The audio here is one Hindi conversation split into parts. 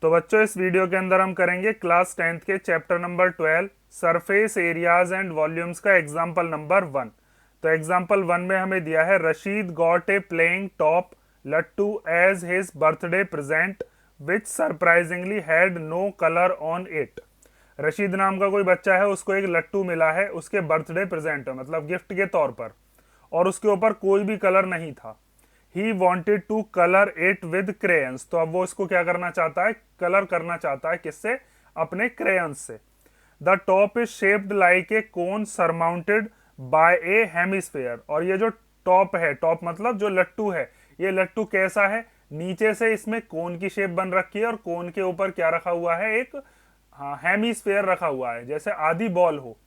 तो बच्चों इस वीडियो के अंदर हम करेंगे क्लास 10th के chapter number 12 surface areas and volumes का एग्जाम्पल नंबर 1। तो एग्जाम्पल 1 में हमें दिया है Rashid got a playing top lattu as his birthday present which surprisingly had no colour on it. Rashid नाम का कोई बच्चा है, उसको एक लट्टू मिला है उसके बर्थडे प्रेजेंट मतलब गिफ्ट के तौर पर, और उसके ऊपर कोई भी कलर नहीं था। He wanted to colour it with crayons. तो अब वो इसको क्या करना चाहता है, कलर करना चाहता है। किससे? अपने क्रेयंस से। The top is shaped like a cone surmounted bye A hemisphere. और ये जो टॉप है, टॉप मतलब जो लट्टू है, ये लट्टू कैसा है? नीचे से इसमें कोन की शेप बन रखी है और कोन के ऊपर क्या रखा हुआ है? एक हेमिस्फेयर रखा हुआ है, जैसे आधी बॉल हो।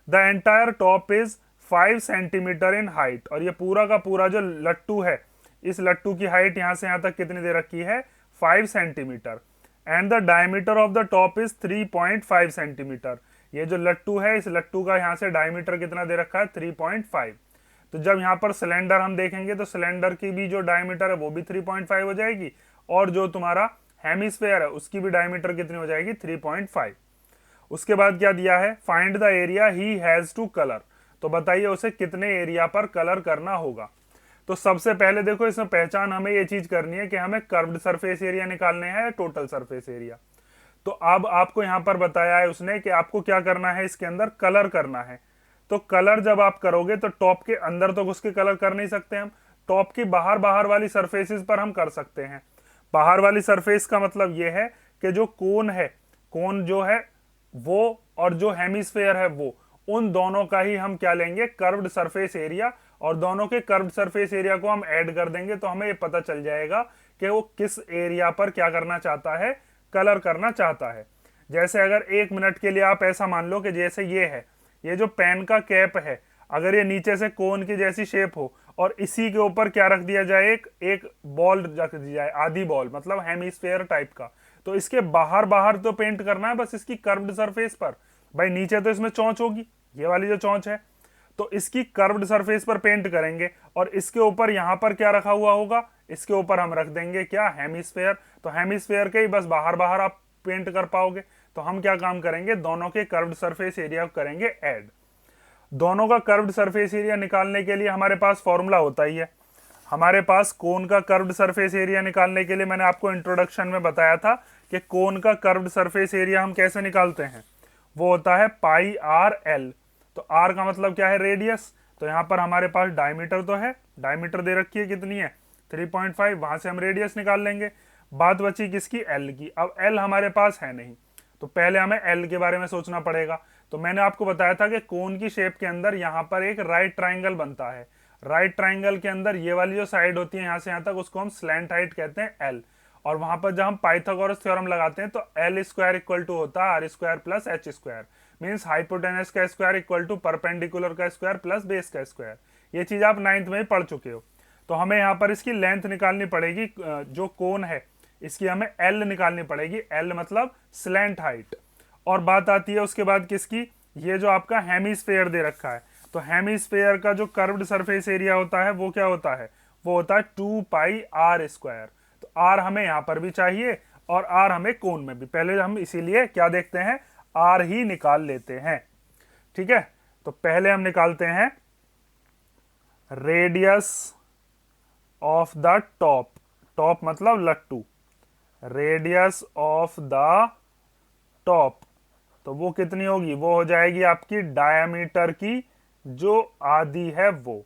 The entire top is 5 centimetre in height. और ये पूरा का पूरा जो लट्टू है, इस लट्टू की हाइट यहां से यहां तक कितनी दे रखी है? 5 centimetre. And the diameter of the top is 3.5 centimetre. ये जो लट्टू है, इस लट्टू का यहां से डायमीटर कितना दे रखा है? 3.5। तो जब यहाँ पर सिलेंडर हम देखेंगे तो सिलेंडर की भी जो डायमीटर है वो भी 3.5 हो जाएगी, और जो तुम्हारा हेमिस्फेयर है उसकी भी डायमीटर कितनी हो जाएगी? 3.5। उसके बाद क्या दिया है? Find the area he has to colour. तो बताइए उसे कितने एरिया पर कलर करना होगा। तो सबसे पहले देखो, इसमें पहचान हमें ये चीज करनी है कि हमें कर्व्ड सरफेस एरिया निकालने हैं या टोटल सरफेस एरिया। तो अब आपको यहां पर बताया है उसने कि आपको क्या करना है, इसके अंदर कलर करना है। तो कलर जब आप करोगे तो टॉप के अंदर तो घुस के कलर कर नहीं सकते हम, टॉप की बाहर बाहर वाली सरफेसेस पर हम कर सकते हैं। बाहर वाली सरफेस का मतलब यह है कि जो कोन है, कोन जो है वो, और जो हेमिस्फेयर है वो, उन दोनों का ही हम क्या लेंगे? Curved surface area. और दोनों के कर्व्ड सरफेस एरिया को हम ऐड कर देंगे तो हमें ये पता चल जाएगा कि वो किस एरिया पर क्या करना चाहता है? कलर करना चाहता है। जैसे अगर 1 मिनट के लिए आप ऐसा मान लो कि जैसे ये है, ये जो पेन का कैप है, अगर ये नीचे से कोन की जैसी शेप हो और इसी के ऊपर क्या रख दिया जाए? एक एक बॉल रख दी जाए, आधी बॉल मतलब हेमिस्फेयर टाइप का। तो इसके बाहर बाहर तो पेंट करना है बस इसकी कर्व्ड सरफेस पर। भाई नीचे तो इसमें चोंच होगी, ये वाली जो चोंच है, तो इसकी कर्व्ड सरफेस पर पेंट करेंगे। और इसके ऊपर यहां पर क्या रखा हुआ होगा? इसके ऊपर हम रख देंगे क्या? हेमिस्फेयर। तो हेमिस्फेयर के ही बस बाहर बाहर आप पेंट कर पाओगे। तो हम क्या काम करेंगे? दोनों के कर्व्ड सरफेस एरिया करेंगे ऐड। दोनों का कर्व्ड सरफेस एरिया निकालने के लिए हमारे पास फॉर्मूला होता ही है। हमारे पास कोन का कर्व्ड सरफेस एरिया निकालने के लिए मैंने आपको इंट्रोडक्शन में बताया था कि कोन का कर्व्ड सरफेस एरिया हम कैसे निकालते हैं। वो होता है पाई आर एल। तो आर का मतलब क्या है? रेडियस। तो यहां पर हमारे पास डायमीटर तो है, डायमीटर दे रखी है, कितनी है? 3.5। वहां से हम रेडियस निकाल लेंगे। बात बची किसकी? एल की। अब एल हमारे पास है नहीं, तो पहले हमें एल के बारे में सोचना पड़ेगा। तो मैंने आपको बताया था कि कोन की शेप के अंदर यहां पर एक राइट ट्राइंगल बनता है। राइट ट्राइंगल के अंदर ये वाली जो साइड होती है यहां से यहां तक, उसको हम स्लैंट हाइट कहते हैं, एल। और वहां पर जब हम पाइथागोरस थ्योरम लगाते हैं तो एल स्क्वायर इक्वल टू होता है R square plus H square. Means hypotenuse का स्क्वायर इक्वल टू परपेंडिकुलर का स्क्वायर प्लस बेस का स्क्वायर। ये चीज आप 9th में ही पढ़ चुके हो। तो हमें यहाँ पर इसकी लेंथ निकालनी पड़ेगी, जो कोन है इसकी हमें एल निकालनी पड़ेगी। एल मतलब स्लैंट हाइट। और बात आती है उसके बाद किसकी? ये जो आपका हेमिस्फेयर दे रखा है, तो हेमिस्फेयर का जो कर्व्ड सरफेस एरिया होता है वो क्या होता है? वो होता है 2 पाई आर स्क्वायर। तो आर हमें यहां पर भी चाहिए और आर हमें कोन में भी। पहले हम इसीलिए क्या देखते हैं? आर ही निकाल लेते हैं। ठीक है, तो पहले हम निकालते हैं radius of the top. Top मतलब लट्टू। रेडियस ऑफ द टॉप, तो वो कितनी होगी? वो हो जाएगी आपकी डायमीटर की जो आधी है वो।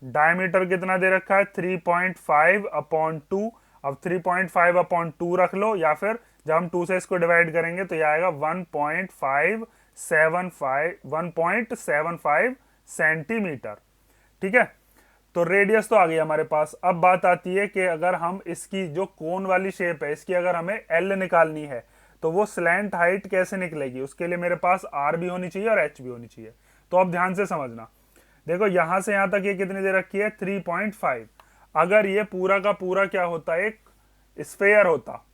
डायमीटर कितना दे रखा है? 3.5/2। अब 3.5/2 रख लो, या फिर जब हम 2 से इसको डिवाइड करेंगे तो ये आएगा 1.75 सेंटीमीटर। ठीक है, तो रेडियस तो आ गई हमारे पास। अब बात आती है कि अगर हम इसकी जो कोन वाली शेप है, इसकी अगर हमें एल निकालनी है तो वो स्लैंट हाइट कैसे निकलेगी? उसके लिए मेरे पास आर भी होनी चाहिए और एच भी होनी चाहिए। तो अब ध्यान से समझना, देखो यहां से यहां तक ये कितनी दे रखी है? 3.5। अगर ये पूरा का पूरा क्या होता? एक स्फेयर होता।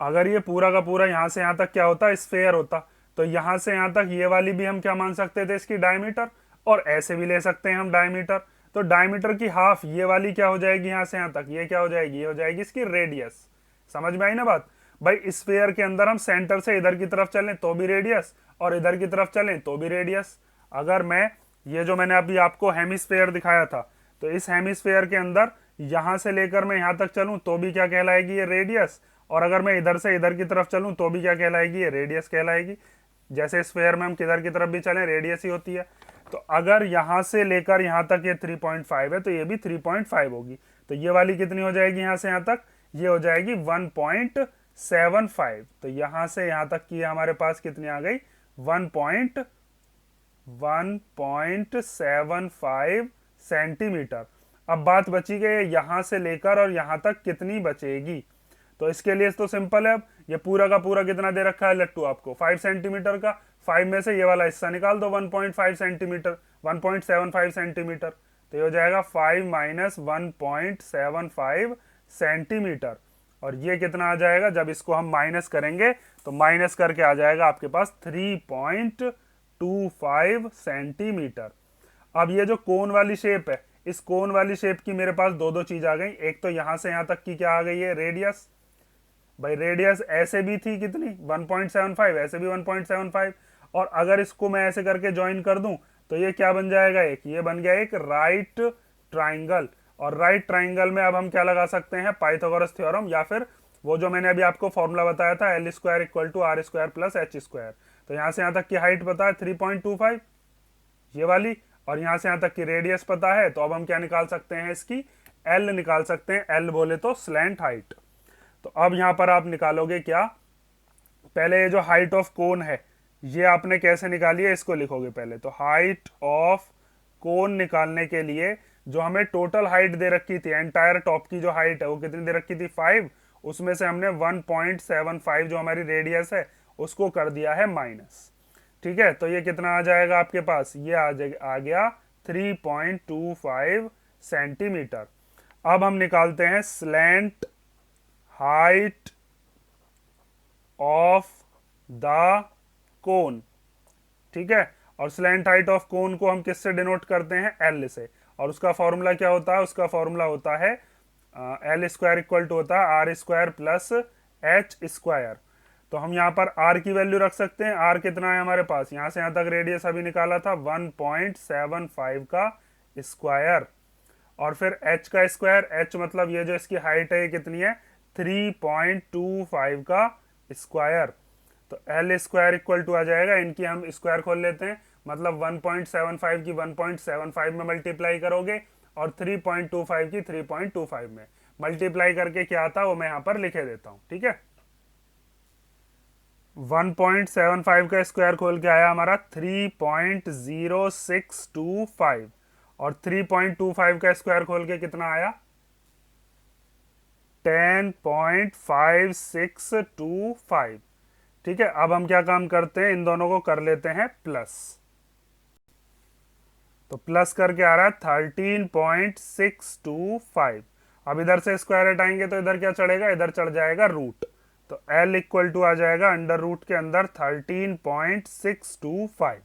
अगर ये पूरा का पूरा यहां से यहां तक क्या होता? स्फेयर होता। तो यहां से यहां तक ये वाली भी हम क्या मान सकते थे? इसकी डायमीटर। और ऐसे भी ले सकते हैं हम डायमीटर। तो डायमीटर की हाफ ये वाली क्या हो जाएगी? यहां से यहां तक ये क्या हो जाएगी? ये हो जाएगी इसकी रेडियस। समझ में आई ना बात। भाई स्फीयर के अंदर हम सेंटर से इधर की तरफ चलें तो भी रेडियस, और इधर की तरफ चलें तो भी रेडियस। अगर मैं ये जो मैंने अभी आपको हेमिस्फीयर दिखाया था, तो इस हेमिस्फीयर के अंदर यहां से लेकर मैं यहां तक चलूं तो भी क्या कहलाएगी, ये रेडियस। और अगर मैं इधर से इधर की तरफ चलूं तो भी क्या कहलाएगी, ये रेडियस कहलाएगी। जैसे स्फीयर में हम किधर की तरफ भी चलें रेडियस ही होती है। तो अगर यहां से लेकर यहां तक ये 3.5 है तो ये भी 3.5 होगी। तो ये वाली कितनी हो जाएगी, यहां से यहां तक ये हो जाएगी 1.75। तो यहां से यहां तक की हमारे पास कितनी आ गई, 1.75 सेंटीमीटर। अब बात बची गई यहां से लेकर और यहां तक कितनी बचेगी। तो इसके लिए तो सिंपल है, अब ये पूरा का पूरा कितना दे रखा है लट्टू आपको, 5 सेंटीमीटर का। 5 में से ये वाला हिस्सा निकाल दो, 1.5 सेंटीमीटर, 1.75 सेंटीमीटर। तो ये हो जाएगा 5 माइनस 1.75 सेंटीमीटर। और ये कितना आ जाएगा, जब इसको हम माइनस करेंगे तो माइनस करके आ जाएगा आपके पास 3.25 सेंटीमीटर। अब ये जो कोन वाली शेप है, इस कोन वाली शेप की मेरे पास दो चीज आ गई। एक तो यहां से यहां तक की क्या आ गई है, रेडियस। भाई रेडियस ऐसे भी थी कितनी, 1.75, ऐसे भी 1.75। और अगर इसको मैं ऐसे करके ज्वाइन कर दूं तो ये क्या बन जाएगा, ये बन गया एक राइट ट्राइंगल। और राइट ट्राइंगल में अब हम क्या लगा सकते हैं, पाइथागोरस थ्योरम, या फिर वो जो मैंने अभी आपको फॉर्मूला बताया था, L square equal to R square plus H square. तो यहां से यहां तक की हाइट पता है 3.25 ये वाली, और यहां से यहां तक की रेडियस पता है। तो अब हम क्या निकाल सकते हैं, इसकी L निकाल सकते हैं। L बोले तो स्लैंट हाइट। तो अब यहां पर आप निकालोगे क्या, पहले ये जो हाइट ऑफ कोन है ये आपने कैसे निकाली है, इसको लिखोगे पहले। तो हाइट ऑफ कोन निकालने के लिए जो हमें टोटल हाइट दे रखी थी, एंटायर टॉप की जो हाइट है वो कितनी दे रखी थी, 5। उसमें से हमने 1.75 जो हमारी रेडियस है उसको कर दिया है माइनस। ठीक है, तो ये कितना आ जाएगा आपके पास, ये आ गया 3.25 सेंटीमीटर। अब हम निकालते हैं slant height of the cone. ठीक है, और स्लैंट हाइट ऑफ कोन को हम किससे डिनोट करते हैं, L से। और उसका फॉर्मूला क्या होता है, उसका फॉर्मूला होता है L स्क्वायर इक्वल टू होता है R square plus H square. तो हम यहाँ पर R की वैल्यू रख सकते हैं। R कितना है हमारे पास, यहां से यहां तक रेडियस अभी निकाला था 1.75 का स्क्वायर, और फिर H का स्क्वायर। H मतलब ये जो इसकी हाइट है ये कितनी है, 3.25 का स्क्वायर। तो L स्क्वायर इक्वल टू आ जाएगा, इनकी हम स्क्वायर खोल लेते हैं, मतलब 1.75 की 1.75 में मल्टीप्लाई करोगे और 3.25 की 3.25 में मल्टीप्लाई करके क्या आता है वो मैं यहां पर लिखे देता हूं। ठीक है, 1.75 का स्क्वायर खोल के आया हमारा 3.0625, और 3.25 का स्क्वायर खोल के कितना आया, 10.5625। ठीक है, अब हम क्या काम करते हैं, इन दोनों को कर लेते हैं प्लस। तो प्लस करके आ रहा है 13.625। अब इधर से स्क्वायर हटाएंगे तो इधर क्या चढ़ेगा, इधर चढ़ जाएगा रूट। तो L इक्वल टू आ जाएगा अंडर रूट के अंदर 13.625।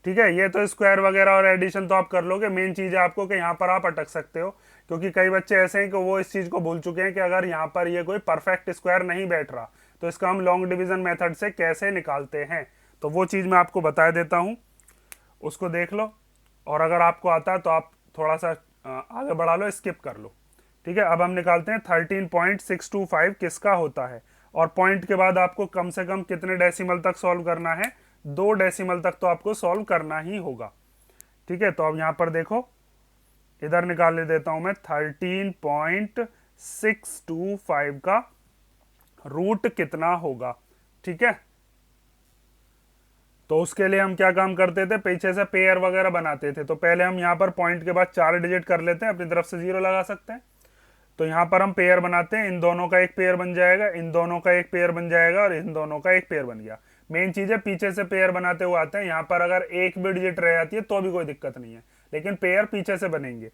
ठीक है, ये तो स्क्वायर वगैरह और एडिशन तो आप कर लोगे। मेन चीज है आपको कि यहाँ पर आप अटक सकते हो, क्योंकि कई बच्चे ऐसे हैं कि वो इस चीज को भूल चुके हैं कि अगर यहाँ पर ये कोई परफेक्ट स्क्वायर नहीं बैठ रहा तो इसका हम लॉन्ग डिवीजन मेथड से कैसे निकालते हैं। तो वो चीज मैं आपको बता देता हूं, उसको देख लो, और अगर आपको आता है तो आप थोड़ा सा आगे बढ़ा लो, स्किप कर लो। ठीक है, अब हम निकालते हैं 13.625 किसका होता है, और पॉइंट के बाद आपको कम से कम कितने डेसिमल तक सॉल्व करना है, 2 डेसिमल तक तो आपको सॉल्व करना ही होगा। ठीक है, तो अब यहां पर देखो, इधर निकाल देता हूं मैं 13.625 का रूट कितना होगा। ठीक है, तो उसके लिए हम क्या काम करते थे, पीछे से पेयर वगैरह बनाते थे। तो पहले हम यहाँ पर पॉइंट के बाद 4 डिजिट कर लेते हैं, अपनी तरफ से 0 लगा सकते हैं। तो यहाँ पर हम पेयर बनाते हैं, इन दोनों का एक पेयर बन जाएगा, इन दोनों का एक पेयर बन जाएगा, और इन दोनों का एक पेयर बन गया। मेन चीज है पीछे से पेयर बनाते हुए आते हैं। यहाँ पर अगर एक भी डिजिट रह जाती है तो भी कोई दिक्कत नहीं है, लेकिन पेयर पीछे से बनेंगे।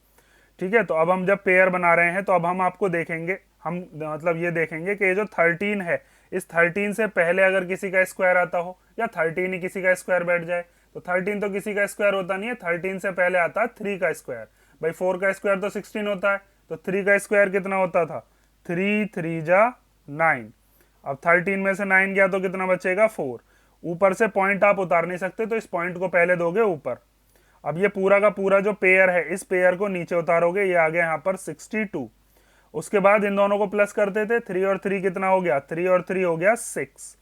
ठीक है, तो अब हम जब पेयर बना रहे हैं तो अब हम आपको देखेंगे, हम मतलब ये देखेंगे कि ये जो 13 है, इस 13 से पहले अगर किसी का स्क्वायर आता हो, या 13 ही किसी का स्क्वायर बैठ जाए। तो 13 तो किसी का स्क्वायर होता नहीं है, 13 से पहले आता है 3 का स्क्वायर। भाई 4 का स्क्वायर तो 16 होता है, तो 3 का स्क्वायर कितना होता था, 3 3 जा 9। अब 13 में से 9 गया तो कितना बचेगा 4। ऊपर से पॉइंट आप उतार नहीं सकते तो इस पॉइंट को पहले दोगे ऊपर। अब ये पूरा का पूरा जो पेयर है इस पेयर को नीचे उतारोगे, ये आ गया यहाँ पर 62। उसके बाद इन दोनों को प्लस करते थे, 3 और 3 कितना हो गया, 3 और 3 हो गया 6।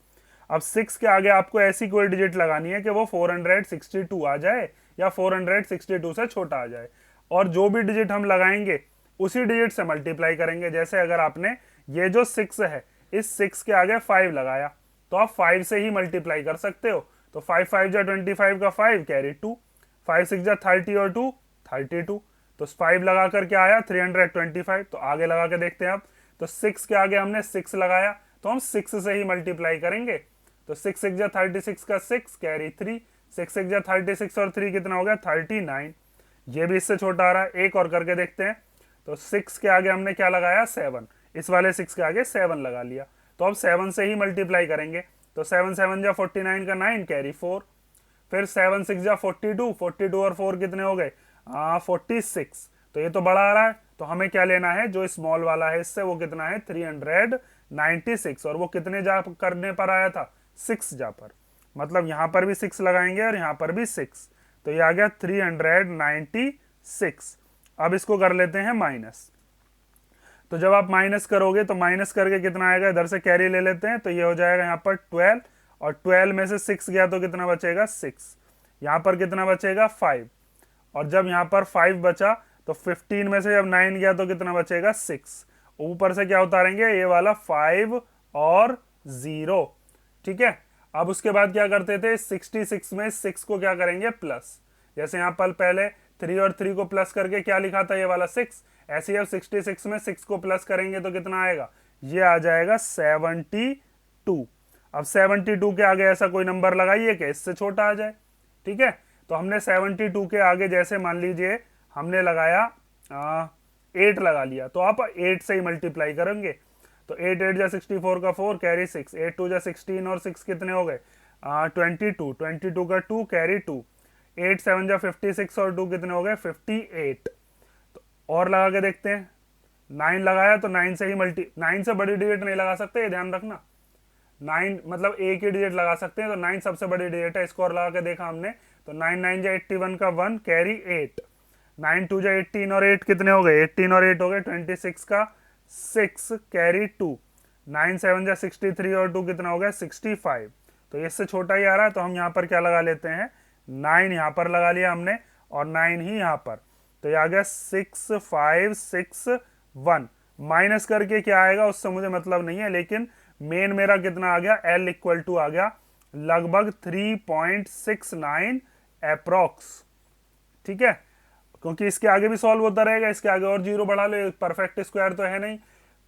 अब 6 के आगे आपको ऐसी कोई डिजिट लगानी है कि वो 462 आ जाए या 462 से छोटा आ जाए, और जो भी डिजिट हम लगाएंगे उसी डिजिट से मल्टीप्लाई करेंगे। जैसे अगर आपने ये जो 6 है इस 6 के आगे 5 लगाया तो आप 5 से ही मल्टीप्लाई कर सकते हो। तो 5 5 जा 25 का 5 कैरी 2, 5 6 जा 30 और 2 32। तो 5 लगा कर क्या आया 325। तो आगे लगा के देखते हैं अब। तो 6 के आगे हमने 6 लगाया तो हम 6 से ही मल्टीप्लाई करेंगे। तो 6 6 जा 36 का 6 कैरी 3, 6 6 जा 36 और 3 कितना हो गया 39। ये भी इससे छोटा आ रहा है। एक और करके देखते हैं। तो 6 के आगे हमने क्या लगाया 7, इस वाले 6 के आगे 7 लगा लिया। तो अब 7 से ही मल्टीप्लाई करेंगे। तो 7 7 जा 49 का 9 कैरी 4, फिर 7 6 जा 42, 42 और 4 कितने हो गए 46। तो ये तो बड़ा आ रहा है, तो हमें क्या लेना है जो स्मॉल वाला है इससे, वो कितना है 396, और वो कितने जा करने पर आया था 6 जा पर। मतलब यहां पर भी 6 लगाएंगे और यहां पर भी 6, तो ये आ गया 396। अब इसको कर लेते हैं माइनस। तो जब आप माइनस करोगे तो माइनस करके कितना आएगा, इधर से कैरी ले लेते हैं तो ये हो जाएगा यहाँ पर 12, और 12 में से 6 गया तो कितना बचेगा 6। यहाँ पर कितना बचेगा 5, और जब यहाँ पर 5 बचा तो 15 में से जब 9 गया तो कितना बचेगा 6। ऊपर से क्या उतारेंगे ये वाला 5 और 0। ठीक है। अब उसके बाद क्या करते थे 66 में 6 को क्या करेंगे प्लस। जैसे यहाँ पर पहले 3 और 3 को प्लस करके क्या लिखा था ये वाला 6, ऐसे ही अब 66 में 6 को प्लस करेंगे तो कितना आएगा, ये आ जाएगा 72। अब 72 के आगे ऐसा कोई नंबर लगाइए कि इससे छोटा आ जाए। ठीक है। तो हमने 72 के आगे जैसे मान लीजिए हमने लगाया 8 लगा लिया, तो आप 8 से ही मल्टीप्लाई करेंगे। तो 8 8 जा 64 का 4 कैरी 6, 8 2 जा 16 और 6 कितने हो गए 22, 22 का 2 कैरी 2, 8 7 जा 56 और 2 कितने हो गए 58। तो और लगा के देखते हैं। 9 लगाया तो 9 से ही 9 से बड़ी डिजिट नहीं लगा सकते, ये ध्यान रखना। 9 मतलब एक ही डिजिट लगा सकते हैं, तो 9 सबसे बड़ी डिजिट है। इसको और लगा के देखा हमने तो 9 9 जा 81 का 1 कैरी 8, 9 2 जा 18 और 8 कितने हो गए 18 और 8 हो गए 26 का 6 कैरी 2, 9 7 जा 63 और 2 कितना हो गया 65। तो इससे छोटा ही आ रहा है, तो हम यहाँ पर क्या लगा लेते हैं 9 यहाँ पर लगा लिया हमने और 9 ही यहाँ पर। तो ये आ गया 6561। माइनस करके क्या आएगा उससे मुझे मतलब नहीं है, लेकिन मेन मेरा कितना आ गया L इक्वल टू आ गया लगभग 3.69 अप्रोक्स। ठीक है। क्योंकि इसके आगे भी सॉल्व होता रहेगा, इसके आगे और जीरो बढ़ा लो, परफेक्ट स्क्वायर तो है नहीं।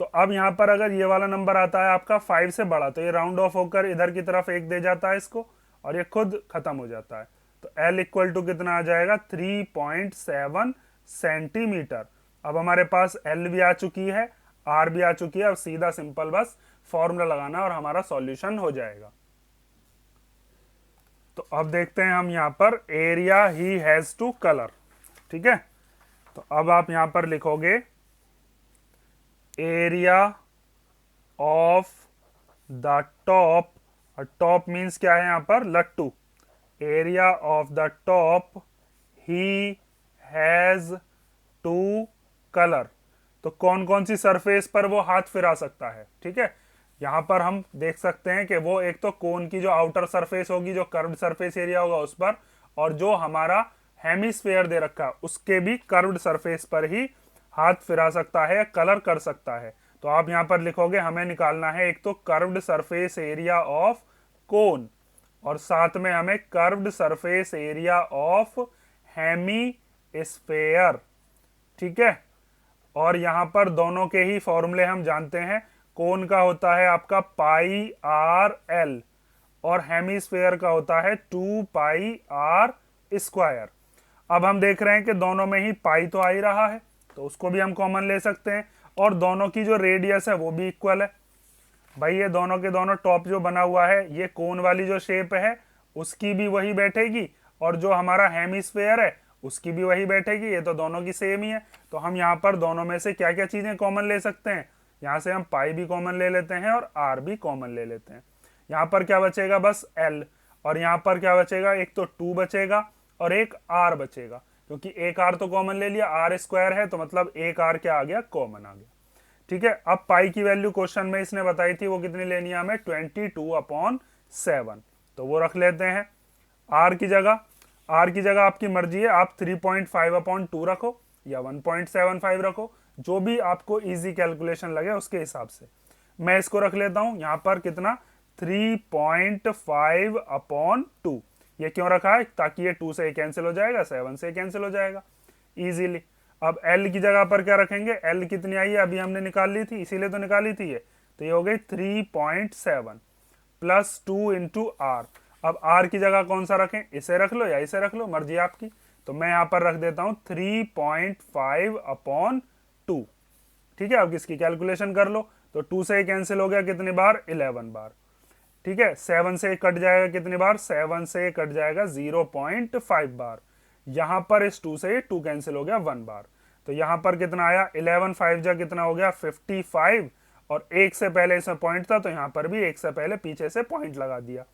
तो अब यहां पर अगर ये वाला नंबर आता है आपका 5 से बड़ा, तो ये राउंड ऑफ होकर इधर की तरफ एक दे जाता है इसको, और ये खुद खत्म हो जाता है। तो L इक्वल टू कितना आ जाएगा 3.7 सेंटीमीटर। अब हमारे पास L भी आ चुकी है, R भी आ चुकी है। अब सीधा सिंपल बस फॉर्मूला लगाना और हमारा सॉल्यूशन हो जाएगा। तो अब देखते हैं हम यहां पर area he has to colour. ठीक है। तो अब आप यहां पर लिखोगे area of the top, top means क्या है यहां पर लट्टू। Area of the top he has to colour. तो कौन कौन सी सरफेस पर वो हाथ फिरा सकता है। ठीक है। यहां पर हम देख सकते हैं कि वो एक तो कोन की जो आउटर सरफेस होगी, जो कर्व्ड सरफेस एरिया होगा उस पर, और जो हमारा हेमिस्फेयर दे रखा है उसके भी कर्व्ड सरफेस पर ही हाथ फिरा सकता है, कलर कर सकता है। तो आप यहां पर लिखोगे हमें निकालना है एक तो curved surface area of cone, और साथ में हमें curved surface area of hemisphere. ठीक है। और यहां पर दोनों के ही फॉर्मूले हम जानते हैं। कोन का होता है आपका पाई आर एल, और हेमिस्फेयर का होता है 2 पाई आर स्क्वायर। अब हम देख रहे हैं कि दोनों में ही पाई तो आ ही रहा है, तो उसको भी हम कॉमन ले सकते हैं, और दोनों की जो रेडियस है वो भी इक्वल है। भाई ये दोनों के दोनों टॉप जो बना हुआ है, ये कोन वाली जो शेप है उसकी भी वही बैठेगी, और जो हमारा हेमिस्फेयर है उसकी भी वही बैठेगी। ये तो दोनों की सेम ही है। तो हम यहाँ पर दोनों में से क्या क्या चीजें कॉमन ले सकते हैं, यहाँ से हम पाई भी कॉमन ले लेते हैं और आर भी कॉमन ले लेते हैं। यहाँ पर क्या बचेगा, बस एल, और यहाँ पर क्या बचेगा, एक तो 2 बचेगा और एक आर बचेगा, क्योंकि एक आर तो कॉमन ले लिया, आर स्क्वायर है तो मतलब एक आर क्या आ गया, कॉमन आ गया। ठीक है, अब पाई की वैल्यू क्वेश्चन में इसने बताई थी, वो कितनी लेनी है हमें, 22/7, तो वो रख लेते हैं। आर की जगह आपकी मर्जी है, आप 3.5/2 रखो या 1.75 रखो, जो भी आपको इजी कैलकुलेशन लगे उसके हिसाब से। मैं इसको रख लेता हूं यहां पर कितना, 3.5/2। ये क्यों रखा है, ताकि ये 2 से कैंसिल हो जाएगा, 7 से कैंसिल हो जाएगा इजीली। अब एल की जगह पर क्या रखेंगे, एल कितनी आई है, अभी हमने निकाल ली थी, इसीलिए तो निकाली थी ये, तो ये हो गई 3.7 प्लस 2 इंटू आर। अब आर की जगह कौन सा रखें, इसे रख लो या इसे रख लो, मर्जी आपकी। तो मैं यहां पर रख देता हूं 3.5/2। ठीक है, अब इसकी कैलकुलेशन कर लो, तो 2 से कैंसिल हो गया कितनी बार, 11 बार। ठीक है, 7 से कट जाएगा कितनी बार, 7 से कट जाएगा 0.5 बार। यहां पर इस 2 से 2 कैंसिल हो गया 1 बार, तो यहां पर कितना आया, 11 5 जा कितना हो गया, 55, और एक से पहले इसमें पॉइंट था तो यहां पर भी एक से पहले पीछे से पॉइंट लगा दिया।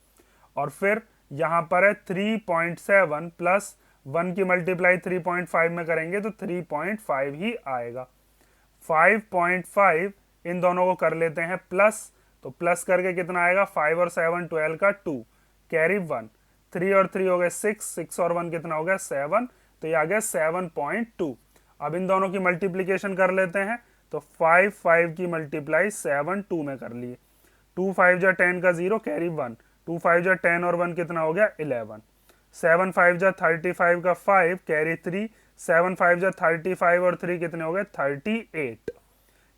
और फिर यहां पर है 3.7 प्लस 1 की मल्टीप्लाई 3.5 में करेंगे तो 3.5 ही आएगा। 5.5 इन दोनों को कर लेते हैं प्लस, तो प्लस करके कितना आएगा, 5 और 7 12 का 2, कैरी 1, 3 और 3 हो गए 6, 6 और 1 कितना हो गया 7, तो ये आ गया 7.2। अब इन दोनों की मल्टीप्लीकेशन कर लेते हैं, तो 5 5 की मल्टीप्लाई 7 2 में कर लिए, 2 5 जा 10 का 0, कैरी 1, 2 5 जा 10 और 1 कितना हो गया 11, 7 5 जा 35 का 5, कैरी 3, 7 5 जा 35 और 3 कितने हो गए 38,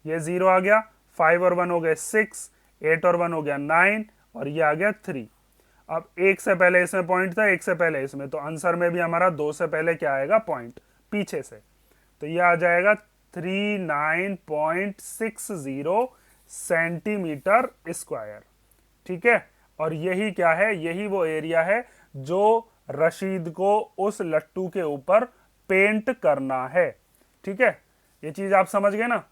ये 0 आ गया, 5 और 1 हो गए 6, 8 और 1 हो गया 9, और ये आ गया 3। अब एक से पहले इसमें पॉइंट था, एक से पहले इसमें, तो आंसर में भी हमारा 2 से पहले क्या आएगा, पॉइंट पीछे से, तो ये आ जाएगा 39.60 सेंटीमीटर स्क्वायर। ठीक है, और यही क्या है, यही वो एरिया है जो रशीद को उस लट्टू के ऊपर पेंट करना है। ठीक है, ये चीज आप समझ गए ना।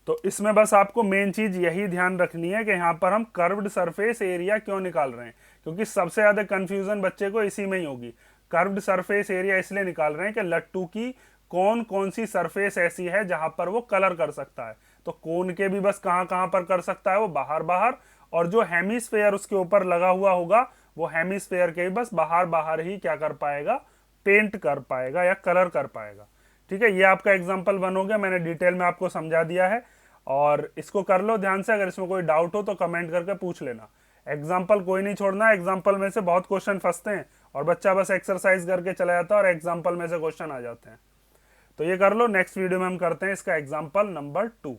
तो इसमें बस आपको मेन चीज यही ध्यान रखनी है कि यहाँ पर हम कर्व्ड सरफेस एरिया क्यों निकाल रहे हैं, क्योंकि सबसे ज्यादा कंफ्यूजन बच्चे को इसी में ही होगी। कर्व्ड सरफेस एरिया इसलिए निकाल रहे हैं कि लट्टू की कौन कौन सी सरफेस ऐसी है जहां पर वो कलर कर सकता है। तो कोन के भी बस कहां कहां पर कर सकता है, वो बाहर बाहर, और जो हेमिस्फेयर उसके ऊपर लगा हुआ होगा वो हेमिस्फेयर के भी बस बाहर बाहर ही क्या कर पाएगा, पेंट कर पाएगा या कलर कर पाएगा। ठीक है, ये आपका एग्जाम्पल 1 हो गया, मैंने डिटेल में आपको समझा दिया है, और इसको कर लो ध्यान से। अगर इसमें कोई डाउट हो तो कमेंट करके पूछ लेना। एग्जाम्पल कोई नहीं छोड़ना, एग्जाम्पल में से बहुत क्वेश्चन फंसते हैं और बच्चा बस एक्सरसाइज करके चला जाता है और एग्जाम्पल में से क्वेश्चन आ जाते हैं। तो ये कर लो, नेक्स्ट वीडियो में हम करते हैं इसका एग्जाम्पल नंबर 2।